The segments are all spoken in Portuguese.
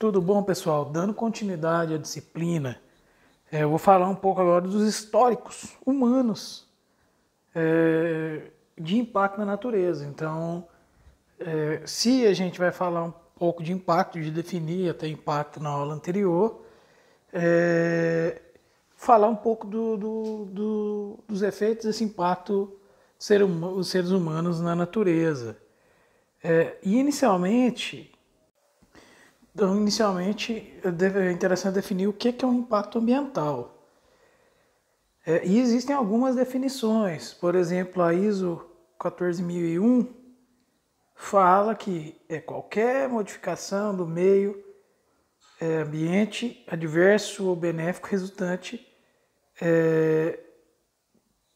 Tudo bom, pessoal? Dando continuidade à disciplina, eu vou falar um pouco agora dos históricos humanos de impacto na natureza. Então, se a gente vai falar um pouco de impacto, de definir até impacto na aula anterior, falar um pouco dos efeitos desse impacto dos seres humanos na natureza. E inicialmente é interessante definir o que é um impacto ambiental. E existem algumas definições. Por exemplo, a ISO 14001 fala que é qualquer modificação do meio ambiente adverso ou benéfico resultante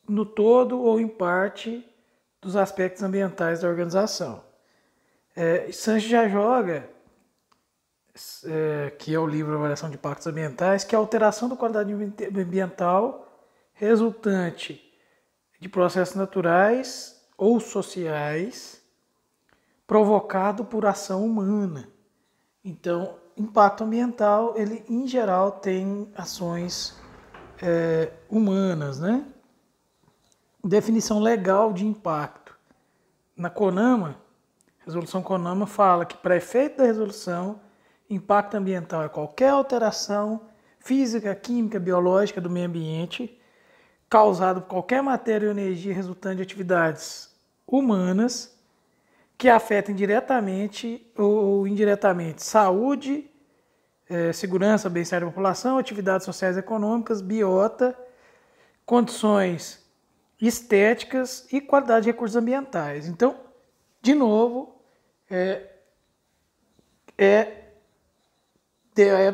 no todo ou em parte dos aspectos ambientais da organização. Sanches já joga, que é o livro Avaliação de Impactos Ambientais, que é a alteração da qualidade ambiental resultante de processos naturais ou sociais provocado por ação humana. Então, impacto ambiental, ele em geral tem ações humanas, né? Definição legal de impacto. Na CONAMA, a resolução CONAMA fala que para efeito da resolução, impacto ambiental é qualquer alteração física, química, biológica do meio ambiente causado por qualquer matéria ou energia resultante de atividades humanas que afetem diretamente ou indiretamente saúde, segurança, bem-estar da população, atividades sociais e econômicas, biota, condições estéticas e qualidade de recursos ambientais. Então, de novo,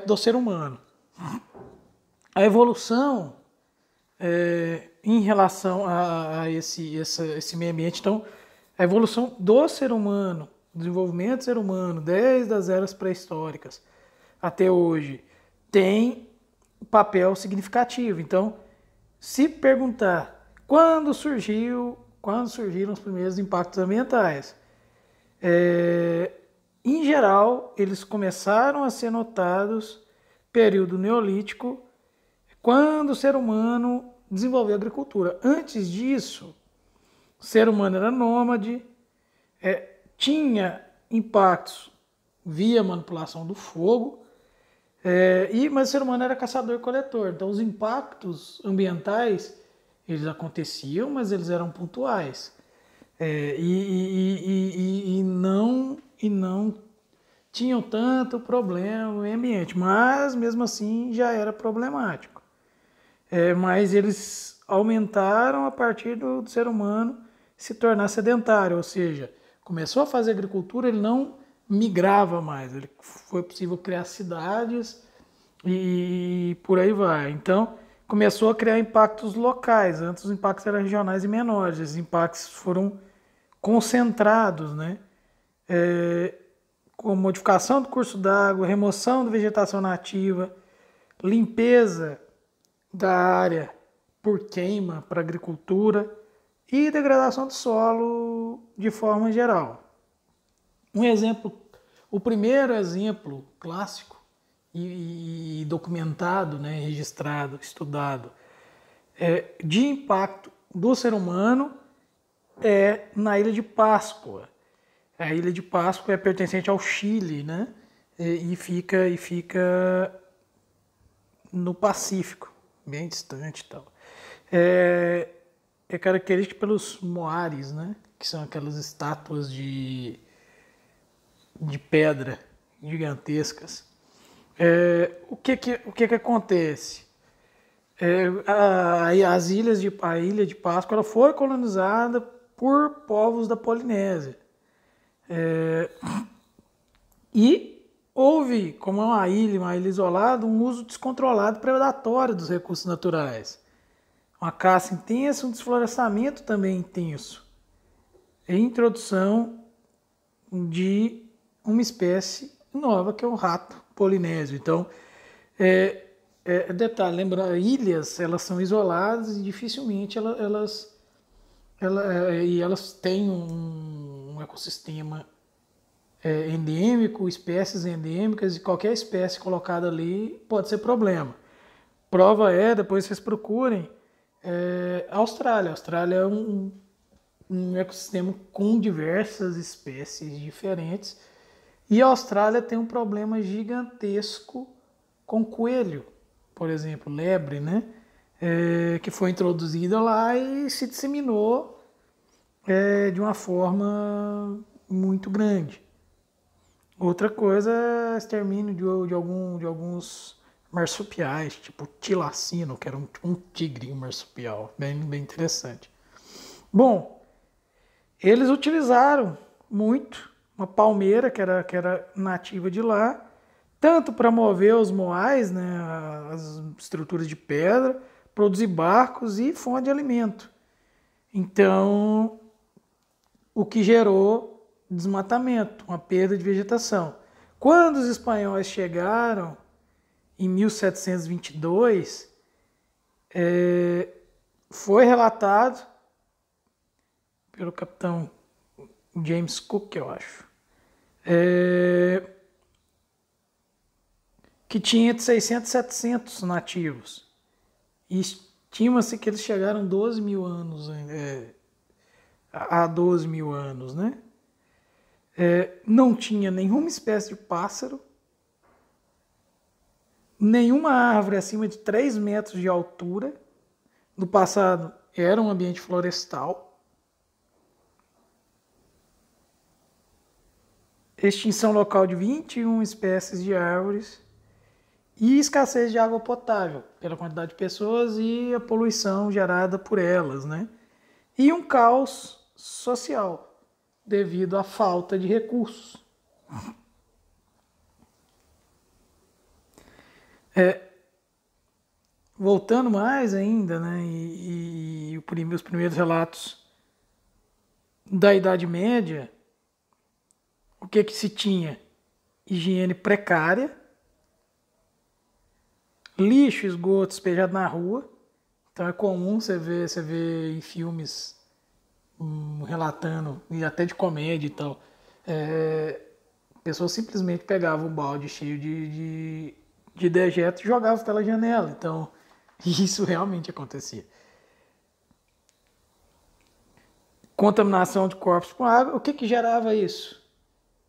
do ser humano. A evolução em relação a esse meio ambiente, então, a evolução do ser humano, o desenvolvimento do ser humano, desde as eras pré-históricas até hoje, tem um papel significativo. Então, se perguntar quando surgiram os primeiros impactos ambientais, em geral, eles começaram a ser notados no período neolítico, quando o ser humano desenvolveu a agricultura. Antes disso, o ser humano era nômade, tinha impactos via manipulação do fogo, mas o ser humano era caçador-coletor. Então, os impactos ambientais, eles aconteciam, mas eles eram pontuais. E não tinham tanto problema no meio ambiente, mas mesmo assim já era problemático. Mas eles aumentaram a partir do ser humano se tornar sedentário, ou seja, começou a fazer agricultura, ele não migrava mais, foi possível criar cidades e por aí vai. Então, começou a criar impactos locais, antes os impactos eram regionais e menores, esses impactos foram concentrados, né? Com modificação do curso d'água, remoção da vegetação nativa, limpeza da área por queima para agricultura e degradação do solo de forma geral. Um exemplo, o primeiro exemplo clássico e documentado, né, registrado, estudado, de impacto do ser humano na Ilha de Páscoa. A Ilha de Páscoa é pertencente ao Chile, né? E fica no Pacífico, bem distante e tal. É característica pelos moares, né? Que são aquelas estátuas de pedra gigantescas. O que acontece? A Ilha de Páscoa ela foi colonizada por povos da Polinésia. E houve, como é uma ilha isolada, um uso descontrolado e predatório dos recursos naturais. Uma caça intensa, um desflorestamento também intenso. E a introdução de uma espécie nova, que é o rato polinésio. Então, detalhe, lembra, ilhas, elas são isoladas e dificilmente elas têm um ecossistema endêmico, espécies endêmicas, e qualquer espécie colocada ali pode ser problema. Prova depois vocês procurem, a Austrália. A Austrália é um ecossistema com diversas espécies diferentes. E a Austrália tem um problema gigantesco com coelho, por exemplo, lebre, né? Que foi introduzida lá e se disseminou de uma forma muito grande. Outra coisa é extermínio de alguns marsupiais, tipo tilacino, que era um tigre marsupial, bem interessante. Bom, eles utilizaram muito uma palmeira que era nativa de lá, tanto para mover os moais, né, as estruturas de pedra, produzir barcos e fonte de alimento. Então, o que gerou desmatamento, uma perda de vegetação. Quando os espanhóis chegaram, em 1722, foi relatado pelo capitão James Cook, eu acho, que tinha de 600 a 700 nativos. E estima-se que eles chegaram 12 mil anos, a 12 mil anos, né? Não tinha nenhuma espécie de pássaro, nenhuma árvore acima de 3 metros de altura. No passado era um ambiente florestal. Extinção local de 21 espécies de árvores e escassez de água potável pela quantidade de pessoas e a poluição gerada por elas, né? E um caos social devido à falta de recursos. Voltando mais ainda, né? E os primeiros relatos da Idade Média, o que se tinha? Higiene precária, lixo, esgoto despejado na rua. Então é comum você ver em filmes relatando, e até de comédia e tal, pessoas simplesmente pegavam um balde cheio de dejeto e jogavam pela janela. Então, isso realmente acontecia. Contaminação de corpos com água. O que gerava isso?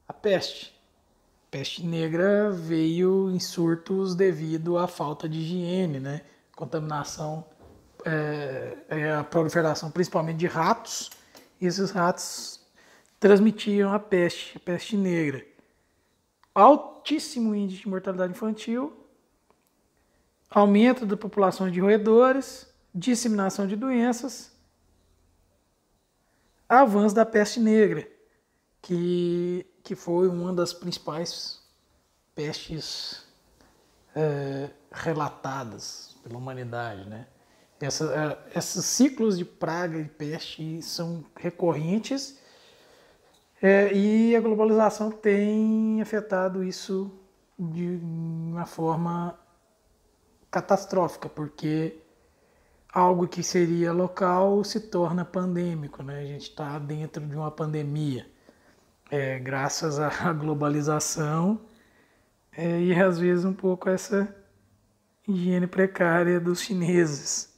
A peste. A peste negra veio em surtos devido à falta de higiene, né? Contaminação, a proliferação principalmente de ratos. E esses ratos transmitiam a peste negra. Altíssimo índice de mortalidade infantil, aumento da população de roedores, disseminação de doenças, avanço da peste negra, que foi uma das principais pestes relatadas pela humanidade, né? Esses ciclos de praga e peste são recorrentes, e a globalização tem afetado isso de uma forma catastrófica, porque algo que seria local se torna pandêmico, né? A gente está dentro de uma pandemia, graças à globalização, e às vezes um pouco essa higiene precária dos chineses.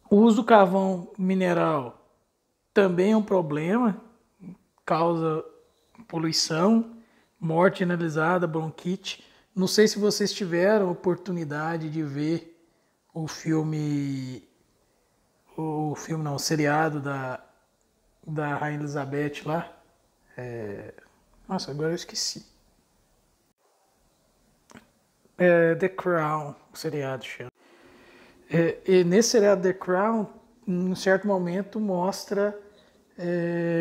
O uso do carvão mineral também é um problema, causa poluição, morte generalizada, bronquite. Não sei se vocês tiveram oportunidade de ver o seriado da Rainha Elizabeth lá. Nossa, agora eu esqueci. The Crown, o seriado chama. E nesse seriado The Crown, em um certo momento, mostra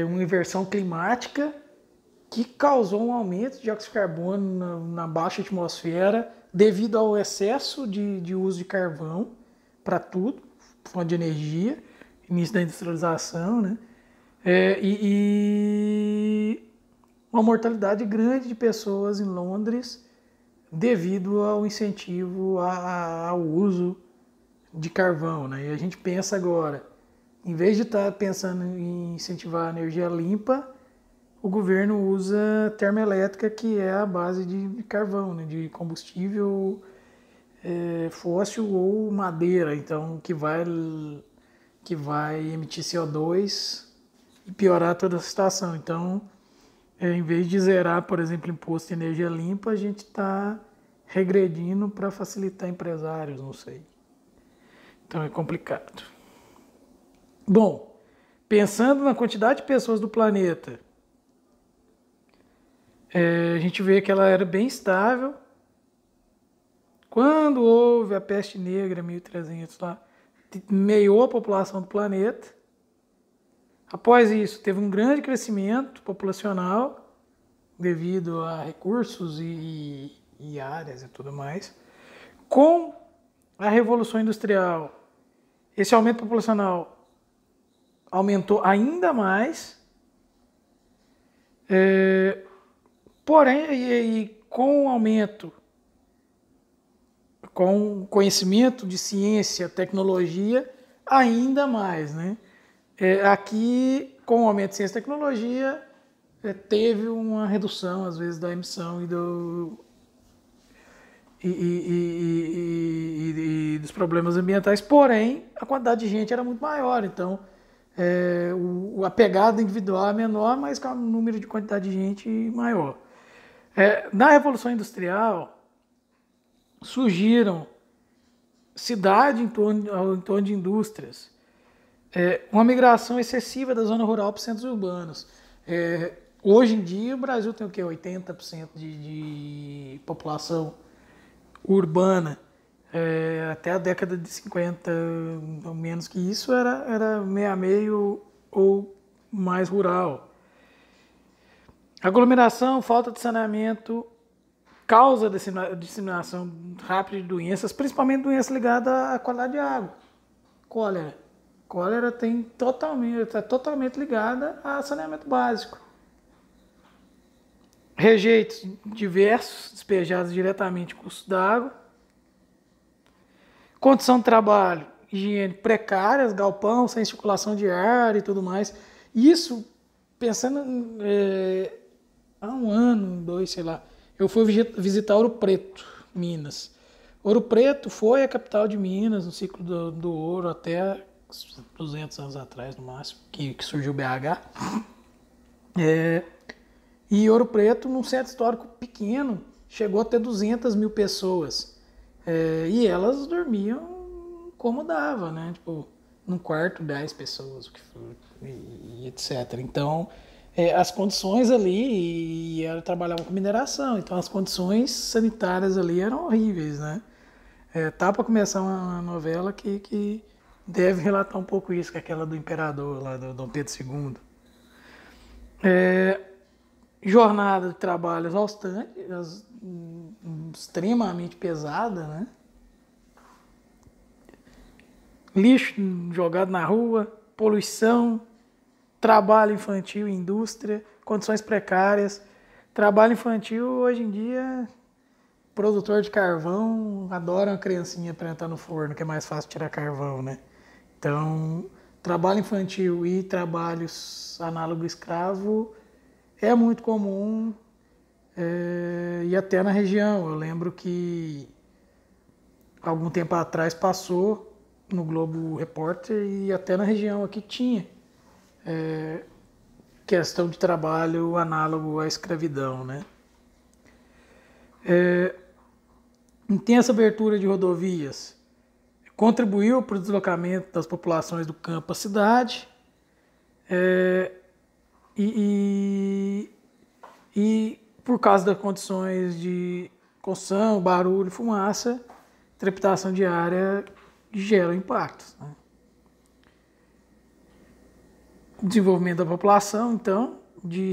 uma inversão climática que causou um aumento de dióxido de carbono na baixa atmosfera devido ao excesso de uso de carvão para tudo, fonte de energia, início da industrialização, né? E uma mortalidade grande de pessoas em Londres devido ao incentivo ao uso de carvão, né? E a gente pensa agora, em vez de estar pensando em incentivar a energia limpa, o governo usa termoelétrica, que é a base de carvão, né, de combustível fóssil ou madeira, então que vai emitir CO2 e piorar toda a situação. Então, em vez de zerar, por exemplo, imposto de energia limpa, a gente está regredindo para facilitar empresários, não sei. Então é complicado. Bom, pensando na quantidade de pessoas do planeta, a gente vê que ela era bem estável. Quando houve a peste negra, 1300 lá, meiou a população do planeta. Após isso, teve um grande crescimento populacional devido a recursos e áreas e tudo mais. Com a Revolução Industrial, esse aumento populacional aumentou ainda mais. Porém, e com o aumento, com o conhecimento de ciência, tecnologia, ainda mais, né? Aqui, com o aumento de ciência e tecnologia, teve uma redução, às vezes, da emissão e dos problemas ambientais, porém, a quantidade de gente era muito maior, então a pegada individual é menor, mas com o número de quantidade de gente maior. Na Revolução Industrial, surgiram cidades em torno de indústrias, uma migração excessiva da zona rural para os centros urbanos. Hoje em dia, o Brasil tem o quê? 80% de população urbana. Até a década de 50, ou menos que isso, era meio a meio ou mais rural. Aglomeração, falta de saneamento, causa disseminação rápida de doenças, principalmente doenças ligadas à qualidade de água. Cólera. Cólera está totalmente ligada a saneamento básico. Rejeitos diversos despejados diretamente em cursos d'água. Condição de trabalho, higiene precárias, galpão, sem circulação de ar e tudo mais. Isso, pensando há um ano, 2, sei lá, eu fui visitar Ouro Preto, Minas. Ouro Preto foi a capital de Minas no ciclo do ouro até 200 anos atrás, no máximo, que surgiu o BH. E Ouro Preto, num centro histórico pequeno, chegou a ter 200 mil pessoas. E elas dormiam como dava, né? Tipo, num quarto, 10 pessoas, e etc. Então, as condições ali, e ela trabalhava com mineração, então as condições sanitárias ali eram horríveis, né? Tá para começar uma novela que deve relatar um pouco isso, que é aquela do imperador lá, do Dom Pedro II. Jornada de trabalho exaustante, extremamente pesada, né? Lixo jogado na rua, poluição, trabalho infantil, indústria, condições precárias. Trabalho infantil, hoje em dia, produtor de carvão adora uma criancinha para entrar no forno, que é mais fácil tirar carvão, né? Então, trabalho infantil e trabalhos análogo escravo é muito comum, e até na região. Eu lembro que algum tempo atrás passou no Globo Repórter e até na região aqui tinha questão de trabalho análogo à escravidão, né? Intensa abertura de rodovias contribuiu para o deslocamento das populações do campo à cidade, e por causa das condições de construção, barulho, fumaça, trepidação diária geram impactos, né? Desenvolvimento da população, então, de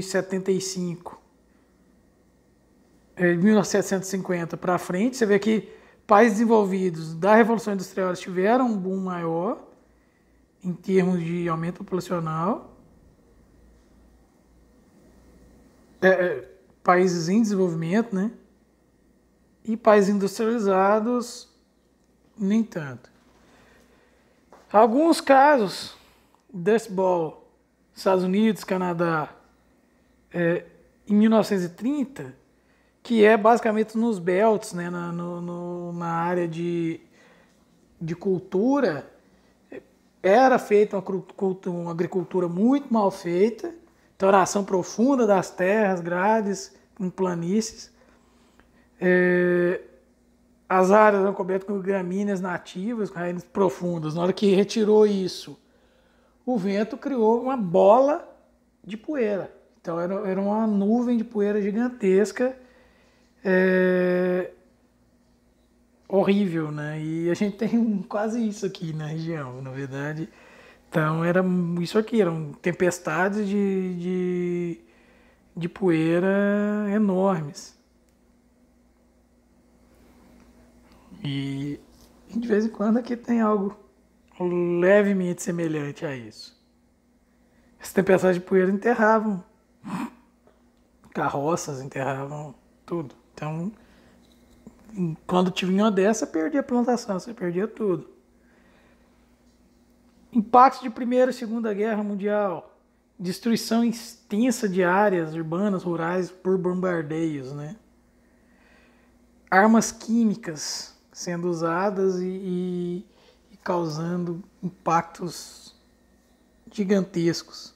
1750 para frente, você vê que países desenvolvidos da Revolução Industrial tiveram um boom maior em termos de aumento populacional. Países em desenvolvimento, né? E países industrializados, nem tanto. Alguns casos, Dust Bowl, Estados Unidos, Canadá, em 1930, que é basicamente nos belts, né, na área de cultura, era feita uma agricultura muito mal feita, exploração profunda das terras, grades, em planícies. As áreas eram cobertas com gramíneas nativas, com raízes profundas. Na hora que retirou isso, o vento criou uma bola de poeira. Então era uma nuvem de poeira gigantesca, horrível, né? E a gente tem quase isso aqui na região, na verdade. Então era isso aqui, eram tempestades de poeira enormes. E de vez em quando aqui tem algo levemente semelhante a isso. As tempestades de poeira enterravam carroças, enterravam tudo. Então, quando tinha uma dessa, perdia a plantação, você perdia tudo. Impactos de Primeira e Segunda Guerra Mundial. Destruição extensa de áreas urbanas, rurais por bombardeios, né? Armas químicas sendo usadas e causando impactos gigantescos.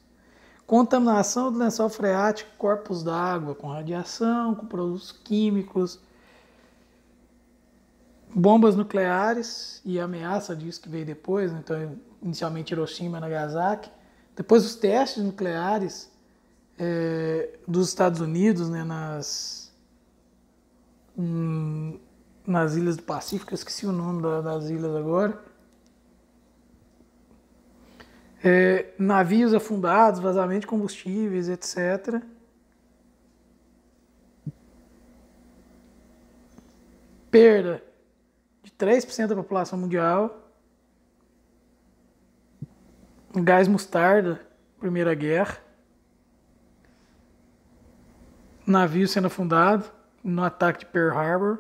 Contaminação do lençol freático, corpos d'água com radiação, com produtos químicos, bombas nucleares e a ameaça disso que veio depois, né? Então, inicialmente Hiroshima e Nagasaki, depois os testes nucleares dos Estados Unidos, né, nas ilhas do Pacífico, eu esqueci o nome das ilhas agora. Navios afundados, vazamento de combustíveis, etc. Perda de 3% da população mundial. Gás mostarda, Primeira Guerra. Navio sendo afundado no ataque de Pearl Harbor.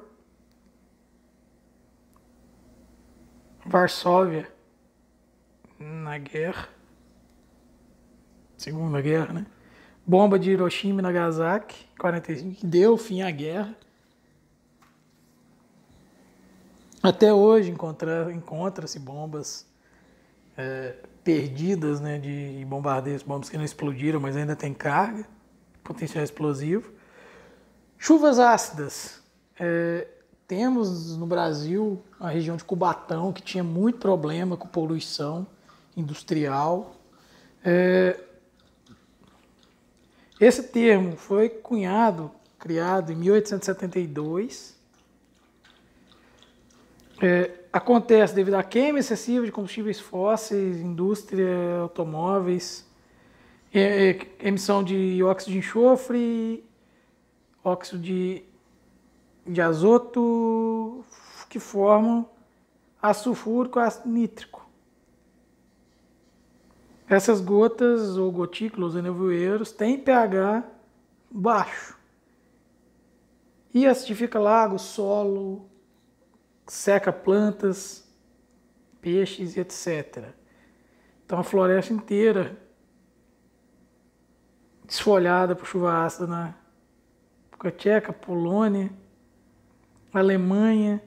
Varsóvia na guerra. Segunda Guerra, né? Bomba de Hiroshima e Nagasaki, 45, que deu fim à guerra. Até hoje encontra-se bombas perdidas, né, de bombardeios, bombas que não explodiram, mas ainda tem carga, potencial explosivo. Chuvas ácidas. Temos no Brasil a região de Cubatão, que tinha muito problema com poluição industrial. Esse termo foi criado em 1872. Acontece devido à queima excessiva de combustíveis fósseis, indústria, automóveis, emissão de dióxido de enxofre, óxido de azoto, que formam ácido sulfúrico e ácido nítrico. Essas gotas ou gotículas ou nevoeiros têm pH baixo e acidifica lago, solo, seca plantas, peixes, etc. Então a floresta inteira desfolhada por chuva ácida na República Tcheca, Polônia, Alemanha.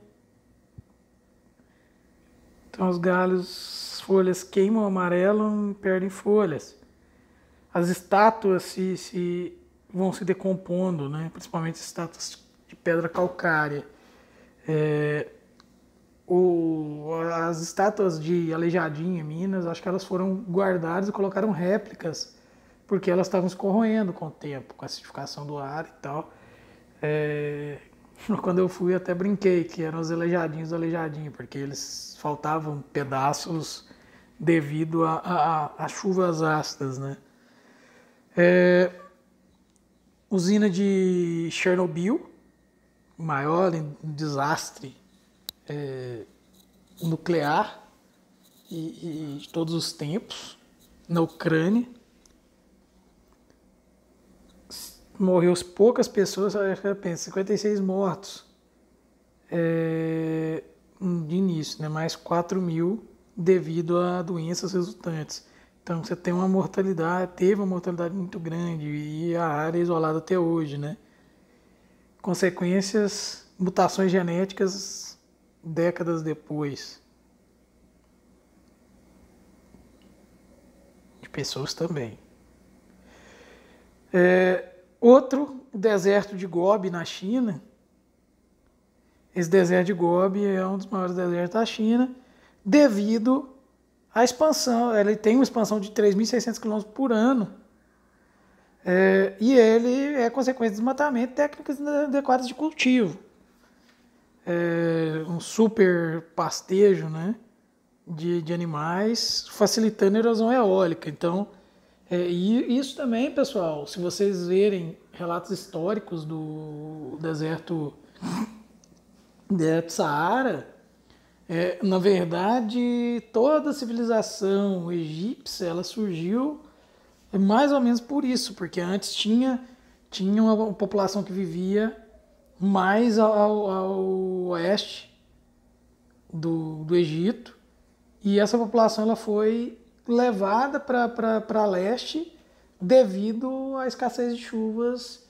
Então os galhos, as folhas queimam, amarelam e perdem folhas. As estátuas vão se decompondo, né? Principalmente estátuas de pedra calcária. As estátuas de Aleijadinho em Minas, acho que elas foram guardadas e colocaram réplicas, porque elas estavam se corroendo com o tempo, com a acidificação do ar e tal. Quando eu fui, até brinquei que eram os aleijadinhos do Aleijadinho, porque eles faltavam pedaços devido a chuvas ácidas, né? Usina de Chernobyl, o maior desastre nuclear de todos os tempos, na Ucrânia. Morreu poucas pessoas, eu penso, 56 mortos de início, né? Mais 4 mil devido a doenças resultantes. Então você tem uma mortalidade, teve uma mortalidade muito grande e a área é isolada até hoje, né? Consequências, mutações genéticas décadas depois, de pessoas também. Outro, o deserto de Gobi na China. Esse deserto de Gobi é um dos maiores desertos da China, devido à expansão. Ele tem uma expansão de 3.600 km por ano. E ele é consequência de desmatamento e técnicas inadequadas de cultivo. Um super pastejo, né, de animais, facilitando a erosão eólica. Então, e isso também, pessoal, se vocês verem relatos históricos do deserto do Saara, na verdade, toda a civilização egípcia ela surgiu mais ou menos por isso, porque antes tinha uma população que vivia mais ao oeste do Egito, e essa população ela foi levada para leste devido à escassez de chuvas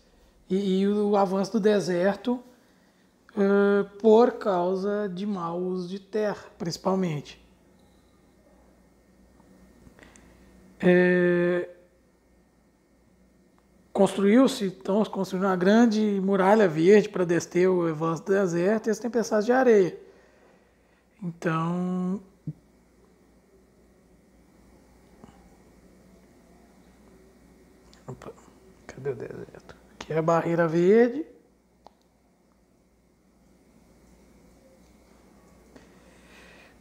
e o avanço do deserto por causa de mau uso de terra, principalmente. Construiu-se uma grande muralha verde para descer o avanço do deserto e as tempestades de areia. Então, opa, cadê o deserto? Aqui é a barreira verde.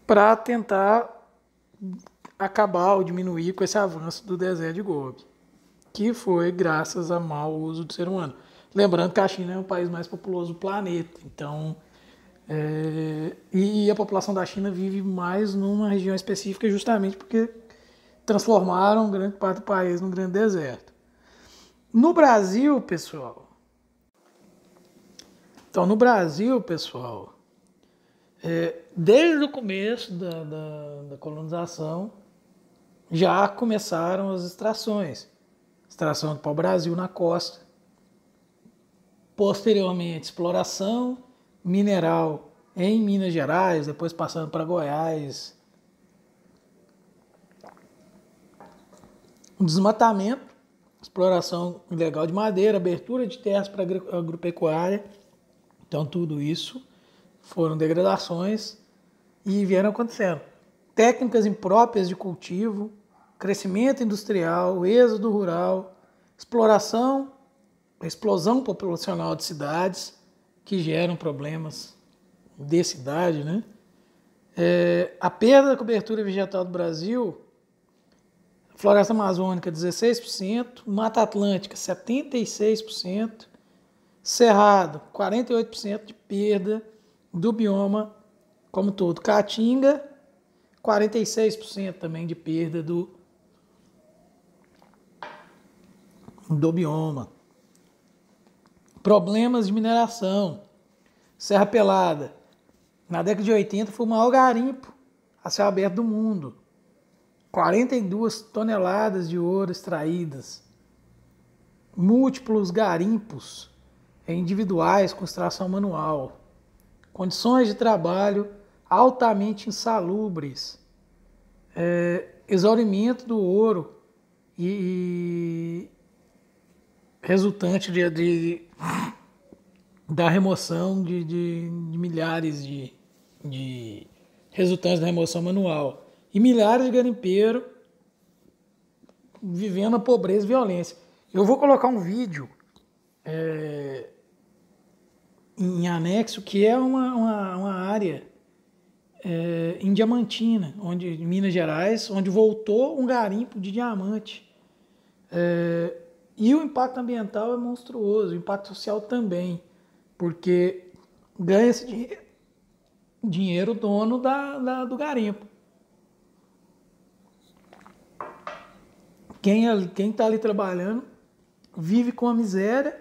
Para tentar acabar ou diminuir com esse avanço do deserto de Gobi, que foi graças a mau uso do ser humano. Lembrando que a China é o país mais populoso do planeta, então e a população da China vive mais numa região específica justamente porque transformaram grande parte do país num grande deserto. No Brasil, pessoal, desde o começo da colonização já começaram as extrações. Extração do pau-brasil na costa. Posteriormente, exploração mineral em Minas Gerais, depois passando para Goiás. Desmatamento, exploração ilegal de madeira, abertura de terras para agropecuária. Então, tudo isso foram degradações e vieram acontecendo. Técnicas impróprias de cultivo, crescimento industrial, êxodo rural, explosão populacional de cidades que geram problemas de cidade, né? A perda da cobertura vegetal do Brasil, floresta amazônica 16%, Mata Atlântica 76%, Cerrado 48% de perda do bioma como todo, Caatinga 46% também de perda do bioma. Problemas de mineração. Serra Pelada. Na década de 80 foi o maior garimpo a céu aberto do mundo. 42 toneladas de ouro extraídas. Múltiplos garimpos individuais com extração manual. Condições de trabalho altamente insalubres. Exaurimento do ouro e resultante da remoção de milhares de resultantes da remoção manual. E milhares de garimpeiros vivendo a pobreza e violência. Eu vou colocar um vídeo em anexo, que é uma área em Diamantina, em Minas Gerais, onde voltou um garimpo de diamante. E o impacto ambiental é monstruoso, o impacto social também, porque ganha-se dinheiro o dono do garimpo. Quem está ali trabalhando vive com a miséria.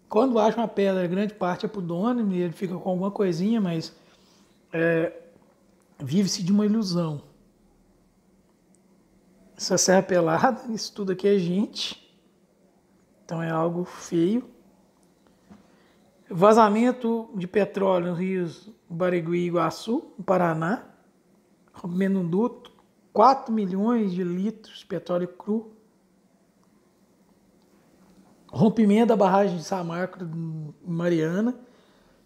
Quando acha uma pedra, grande parte é para o dono, e ele fica com alguma coisinha, mas vive-se de uma ilusão. Essa serra pelada, isso tudo aqui é gente. Então é algo feio. Vazamento de petróleo nos rios Barigui e Iguaçu, no Paraná. Rompimento um duto. 4 milhões de litros de petróleo cru. Rompimento da barragem de Samarco, em Mariana.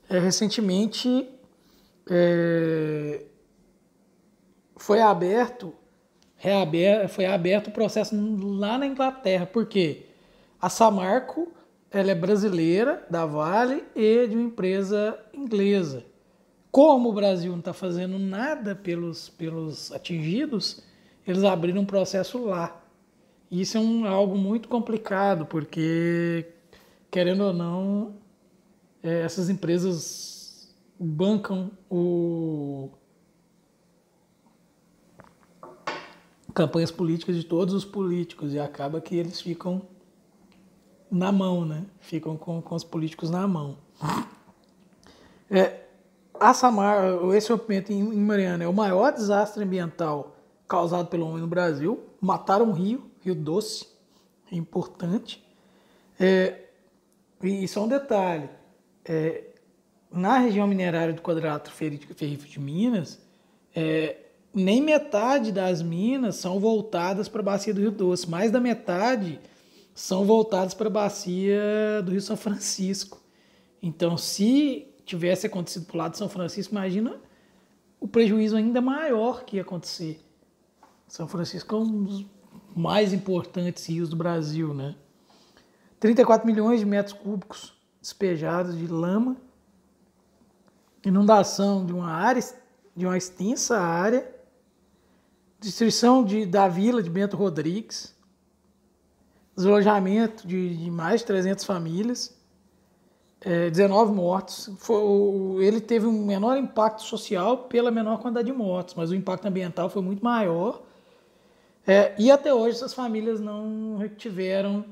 Recentemente foi aberto o processo lá na Inglaterra. Por quê? A Samarco ela é brasileira, da Vale, e de uma empresa inglesa. Como o Brasil não está fazendo nada pelos atingidos, eles abriram um processo lá. Isso é algo muito complicado, porque, querendo ou não, essas empresas bancam campanhas políticas de todos os políticos e acaba que eles ficam na mão, né? Ficam com os políticos na mão. Esse rompimento em Mariana é o maior desastre ambiental causado pelo homem no Brasil. Mataram um Rio Doce, é importante. E só um detalhe, na região minerária do Quadrilátero Ferrífero de Minas, nem metade das minas são voltadas para a bacia do Rio Doce, mais da metade são voltadas para a bacia do Rio São Francisco. Então, se tivesse acontecido para o lado de São Francisco, imagina o prejuízo ainda maior que ia acontecer. São Francisco é um dos mais importantes rios do Brasil, né? 34 milhões de metros cúbicos despejados de lama, inundação de uma extensa área, destruição da vila de Bento Rodrigues, desalojamento de mais de 300 famílias, 19 mortos. Ele teve um menor impacto social pela menor quantidade de mortos, mas o impacto ambiental foi muito maior. E até hoje essas famílias não tiveram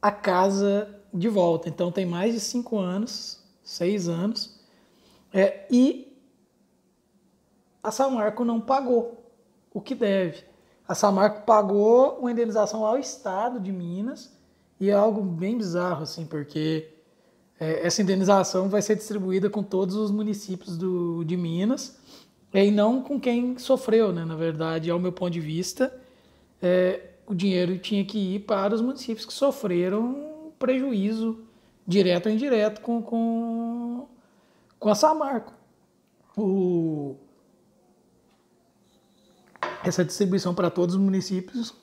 a casa de volta. Então tem mais de 5 anos, 6 anos, e a Samarco não pagou o que deve. A Samarco pagou uma indenização ao Estado de Minas, e é algo bem bizarro, assim, porque essa indenização vai ser distribuída com todos os municípios de Minas, e não com quem sofreu, né? Na verdade, ao meu ponto de vista, o dinheiro tinha que ir para os municípios que sofreram prejuízo direto ou indireto com a Samarco. Essa distribuição para todos os municípios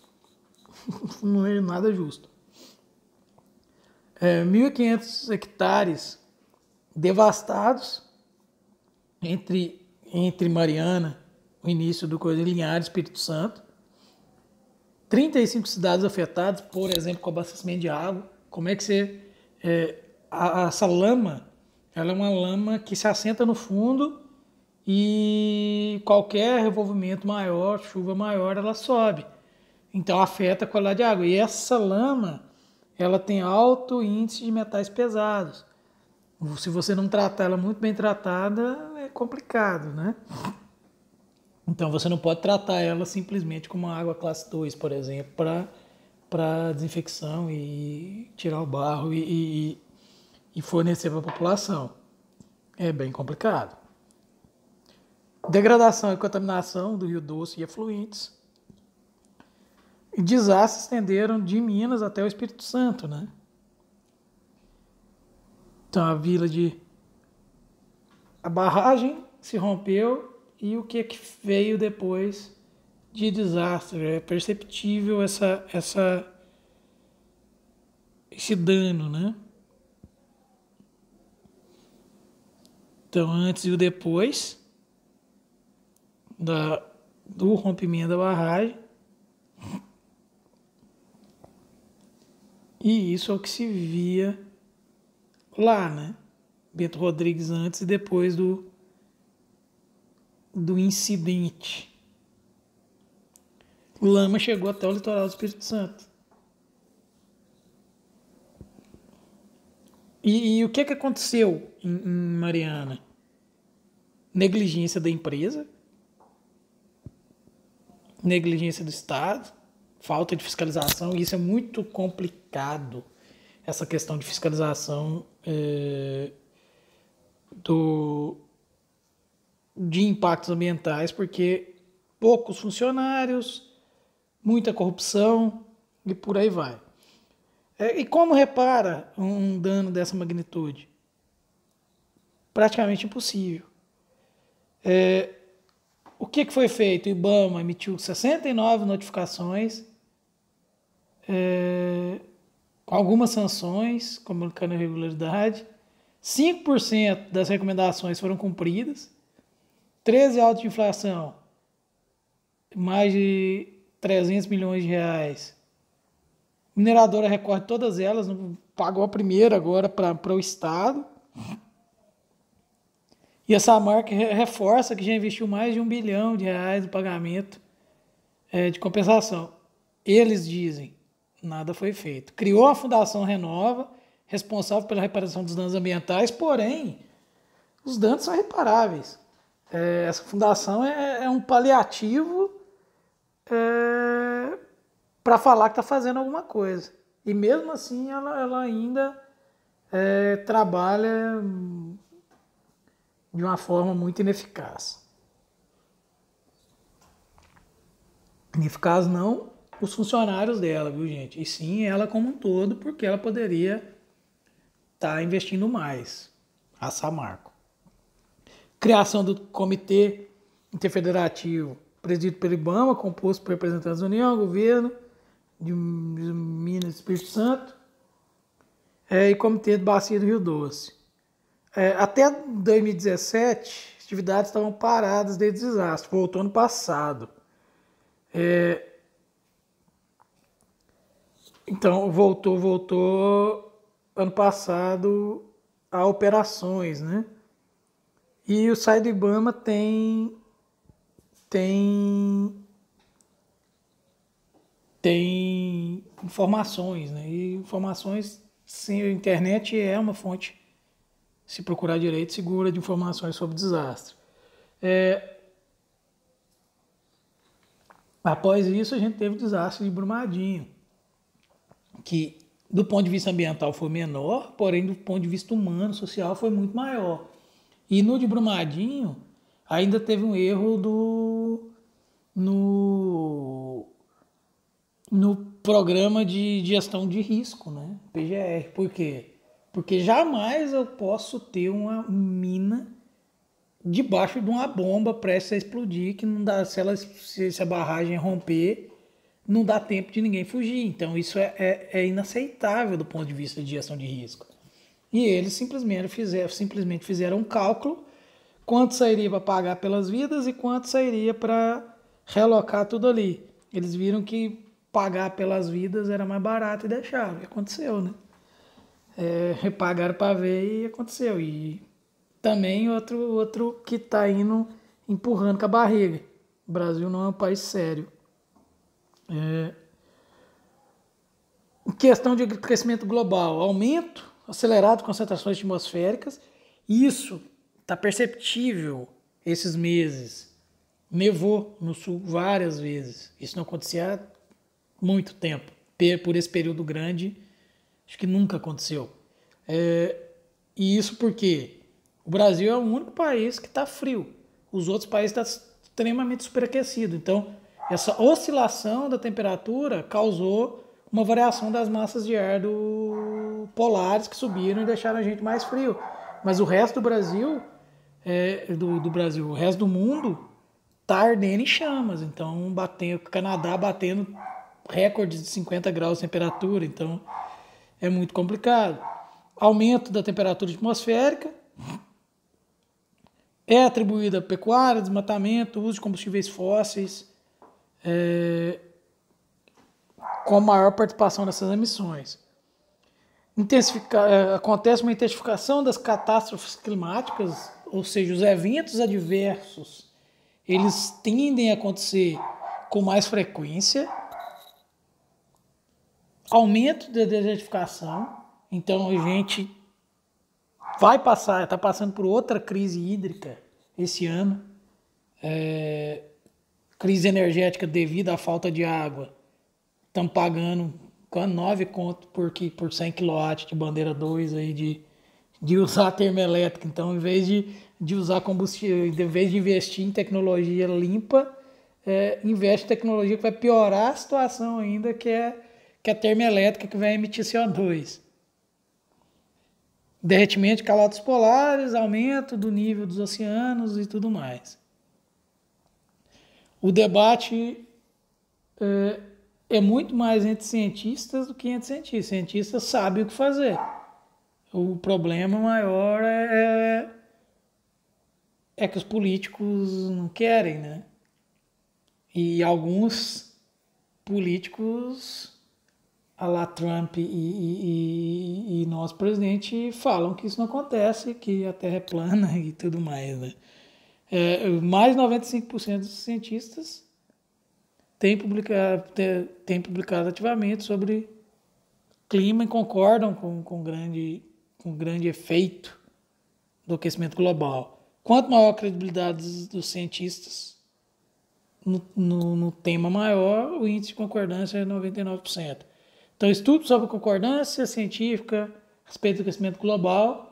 não é nada justo. 1.500 hectares devastados entre Mariana, o início do Linhares, Espírito Santo. 35 cidades afetadas, por exemplo, com abastecimento de água. Como é que você... essa lama, ela é uma lama que se assenta no fundo e qualquer revolvimento maior, chuva maior, ela sobe. Então afeta a qualidade de água. E essa lama, ela tem alto índice de metais pesados. Se você não tratar ela muito bem tratada, é complicado, né? Então você não pode tratar ela simplesmente como uma água classe 2, por exemplo, para desinfecção e tirar o barro e fornecer para a população. É bem complicado. Degradação e contaminação do Rio Doce e afluentes. E desastres estenderam de Minas até o Espírito Santo, né? Então a barragem se rompeu e o que veio depois de desastre? É perceptível esse dano, né? Então, antes e o depois do rompimento da barragem. E isso é o que se via lá, né? Bento Rodrigues antes e depois do incidente. Lama chegou até o litoral do Espírito Santo. E o que aconteceu em Mariana? Negligência da empresa, negligência do Estado, falta de fiscalização, e isso é muito complicado, essa questão de fiscalização de impactos ambientais, porque poucos funcionários, muita corrupção e por aí vai. E como repara um dano dessa magnitude? Praticamente impossível. O que foi feito? O IBAMA emitiu 69 notificações, com algumas sanções, comunicando a irregularidade. 5% das recomendações foram cumpridas. 13 autos de inflação, mais de 300 milhões de reais. A mineradora recorre todas elas, pagou a primeira agora para o Estado. E a Samarco reforça que já investiu mais de R$ 1 bilhão no pagamento de compensação. Eles dizem, nada foi feito. Criou a Fundação Renova, responsável pela reparação dos danos ambientais, porém, os danos são reparáveis. Essa fundação é um paliativo para falar que está fazendo alguma coisa. E mesmo assim ela ainda trabalha de uma forma muito ineficaz. Ineficaz não os funcionários dela, viu, gente? E sim ela como um todo, porque ela poderia estar investindo mais. A Samarco. Criação do Comitê Interfederativo, presidido pelo IBAMA, composto por representantes da União, governo, de Minas e Espírito Santo, e Comitê de Bacia do Rio Doce. Até 2017, as atividades estavam paradas desde o desastre, voltou ano passado. Então, voltou ano passado a operações, né? E o site do IBAMA tem informações, né? E informações, sim, a internet é uma fonte, se procurar direito, segura de informações sobre desastre. Após isso, a gente teve o desastre de Brumadinho, que do ponto de vista ambiental foi menor, porém do ponto de vista humano, social, foi muito maior. E no de Brumadinho, ainda teve um erro no programa de gestão de risco, né? PGR. Por quê? Porque jamais eu posso ter uma mina debaixo de uma bomba prestes a explodir, que não dá, se a barragem romper, não dá tempo de ninguém fugir. Então isso é inaceitável do ponto de vista de gestão de risco. E eles simplesmente fizeram um cálculo, quanto sairia para pagar pelas vidas e quanto sairia para realocar tudo ali. Eles viram que pagar pelas vidas era mais barato e deixaram. E aconteceu, né? Repagaram para ver e aconteceu. E também outro que está indo empurrando com a barriga. O Brasil não é um país sério. Em questão de crescimento global, aumento acelerado de concentrações atmosféricas, isso está perceptível esses meses. Nevou no sul várias vezes. Isso não acontecia há muito tempo. Por esse período grande, acho que nunca aconteceu. E isso porque o Brasil é o único país que está frio. Os outros países estão extremamente superaquecidos. Então, essa oscilação da temperatura causou uma variação das massas de ar polares que subiram e deixaram a gente mais frio. Mas o resto do Brasil, o resto do mundo, está ardendo em chamas. Então, o Canadá batendo recordes de 50 graus de temperatura. Então, é muito complicado. Aumento da temperatura atmosférica é atribuído a pecuária, desmatamento, uso de combustíveis fósseis, com maior participação nessas emissões. Acontece uma intensificação das catástrofes climáticas, ou seja, os eventos adversos, eles tendem a acontecer com mais frequência. Aumento da desertificação, então a gente está passando por outra crise hídrica esse ano, crise energética devido à falta de água Estamos pagando 9 conto por 100 kW de bandeira 2 aí de usar termoelétrica. Então, em vez de usar combustível, em vez de investir em tecnologia limpa, investe em tecnologia que vai piorar a situação ainda, que é a termoelétrica, que vai emitir CO2. Derretimento de calotas polares, aumento do nível dos oceanos e tudo mais. O debate é muito mais entre cientistas do que entre cientistas. Cientistas sabem o que fazer. O problema maior é que os políticos não querem, né? E alguns políticos, a lá Trump e nosso presidente, falam que isso não acontece, que a Terra é plana e tudo mais, né? Mais de 95% dos cientistas têm publicado ativamente sobre clima e concordam com o grande efeito do aquecimento global. Quanto maior a credibilidade dos cientistas no tema maior, o índice de concordância é 99%. Então, estudos sobre concordância científica a respeito do aquecimento global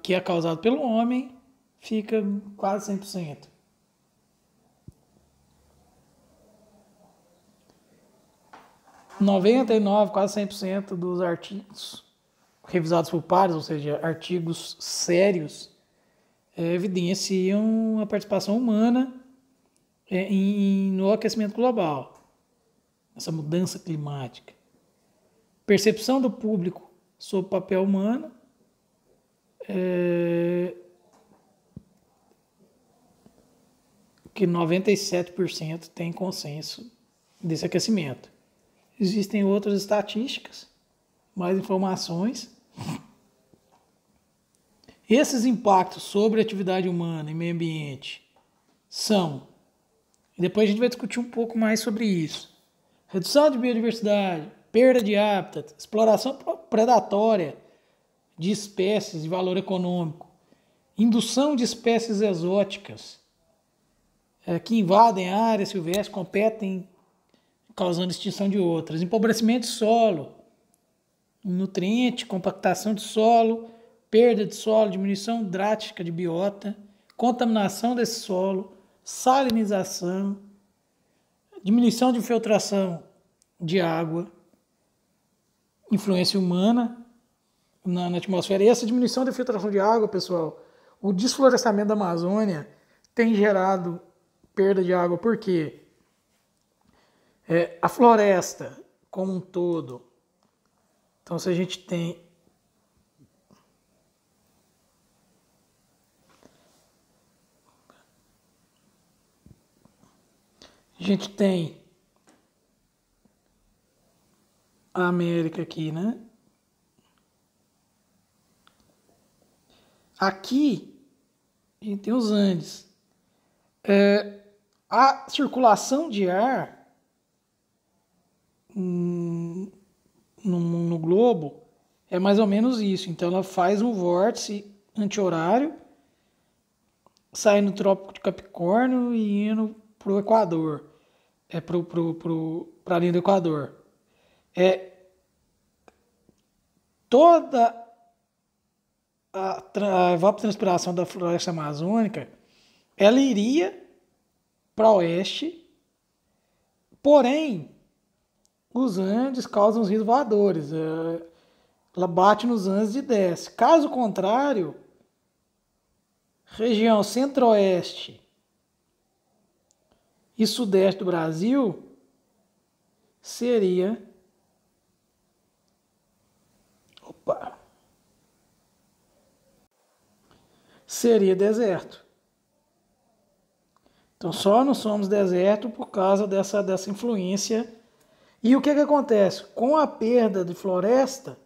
que é causado pelo homem, fica quase 100%. Quase 100% dos artigos revisados por pares, ou seja, artigos sérios, evidenciam a participação humana no aquecimento global, essa mudança climática. Percepção do público sobre o papel humano, que 97% tem consenso desse aquecimento. Existem outras estatísticas, mais informações. Esses impactos sobre a atividade humana e meio ambiente são, e depois a gente vai discutir um pouco mais sobre isso: redução de biodiversidade, perda de hábitat, exploração predatória de espécies de valor econômico, indução de espécies exóticas que invadem a área silvestre, competem, causando extinção de outras, empobrecimento de solo, nutriente, compactação de solo, perda de solo, diminuição drástica de biota, contaminação desse solo, salinização, diminuição de infiltração de água, influência humana na atmosfera. E essa diminuição da infiltração de água, pessoal, o desflorestamento da Amazônia tem gerado perda de água. Por quê? A floresta como um todo. Então, se a gente tem a América aqui, né? Aqui a gente tem os Andes. A circulação de ar no globo é mais ou menos isso. Então ela faz um vórtice anti-horário, sai no Trópico de Capricórnio e indo para o Equador. Para a linha do Equador. Toda a evapotranspiração da floresta amazônica, ela iria para oeste, porém, os Andes causam os rios voadores. Ela bate nos Andes e desce. Caso contrário, região centro-oeste e sudeste do Brasil seria deserto. Então só não somos deserto por causa dessa influência. E o que acontece? Com a perda de floresta,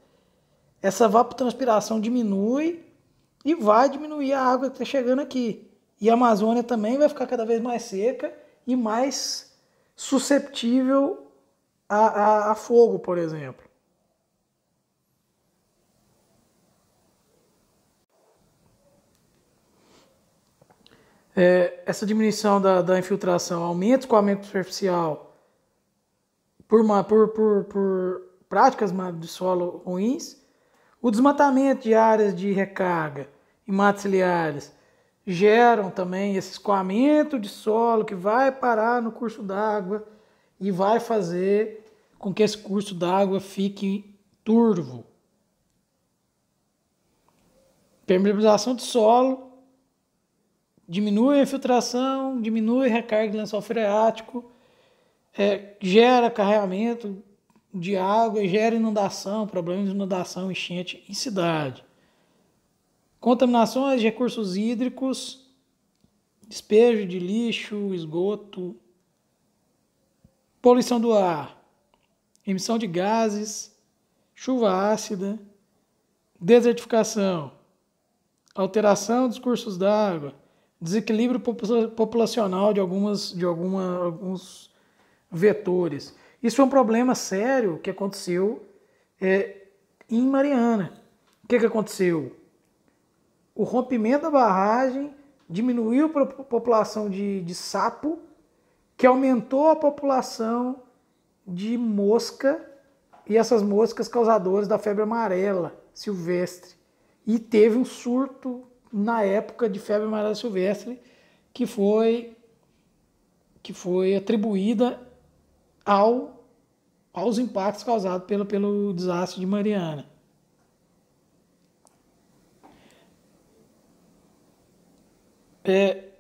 essa evapotranspiração diminui e vai diminuir a água que está chegando aqui. E a Amazônia também vai ficar cada vez mais seca e mais susceptível a fogo, por exemplo. Essa diminuição da infiltração aumenta o escoamento superficial por práticas de solo ruins. O desmatamento de áreas de recarga e matas ciliares geram também esse escoamento de solo que vai parar no curso d'água e vai fazer com que esse curso d'água fique turvo. Permeabilização do solo diminui a infiltração, diminui a recarga de lençol freático, gera carregamento de água, gera inundação, problemas de inundação, enchente em cidade. Contaminações de recursos hídricos, despejo de lixo, esgoto, poluição do ar, emissão de gases, chuva ácida, desertificação, alteração dos cursos d'água, desequilíbrio populacional de alguns vetores. Isso é um problema sério que aconteceu em Mariana. O que aconteceu? O rompimento da barragem diminuiu a população de sapo, que aumentou a população de mosca, e essas moscas causadoras da febre amarela silvestre. E teve um surto na época de febre amarela silvestre que foi atribuída aos impactos causados pelo desastre de Mariana.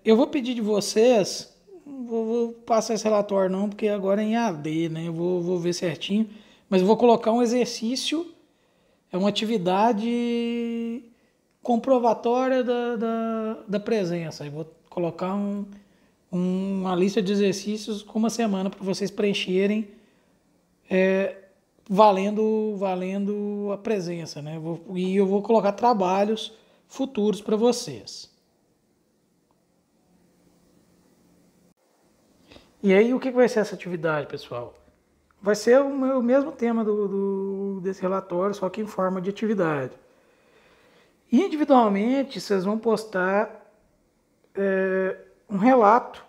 Eu vou pedir de vocês, vou passar esse relatório não, porque agora é em AD, né? Eu vou ver certinho, mas eu vou colocar um exercício, uma atividade comprovatória da presença. Eu vou colocar uma lista de exercícios com uma semana para vocês preencherem, valendo a presença, né? E eu vou colocar trabalhos futuros para vocês. E aí, o que vai ser essa atividade, pessoal? Vai ser o mesmo tema desse relatório, só que em forma de atividade. Individualmente, vocês vão postar um relato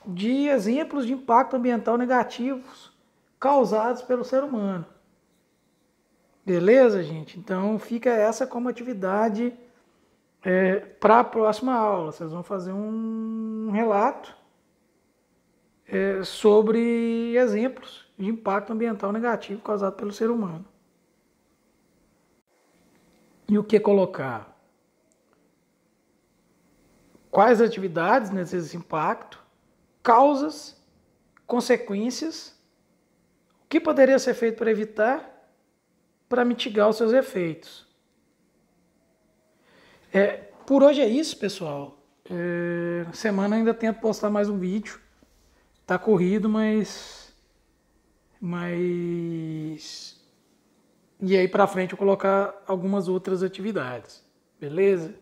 de exemplos de impacto ambiental negativos causados pelo ser humano. Beleza, gente? Então, fica essa como atividade para a próxima aula. Vocês vão fazer um relato sobre exemplos de impacto ambiental negativo causado pelo ser humano. E o que colocar? Quais atividades nesse impacto, causas, consequências, o que poderia ser feito para evitar, para mitigar os seus efeitos. Por hoje é isso, pessoal. Na semana ainda tento postar mais um vídeo. Tá corrido, mas e aí para frente eu vou colocar algumas outras atividades, beleza?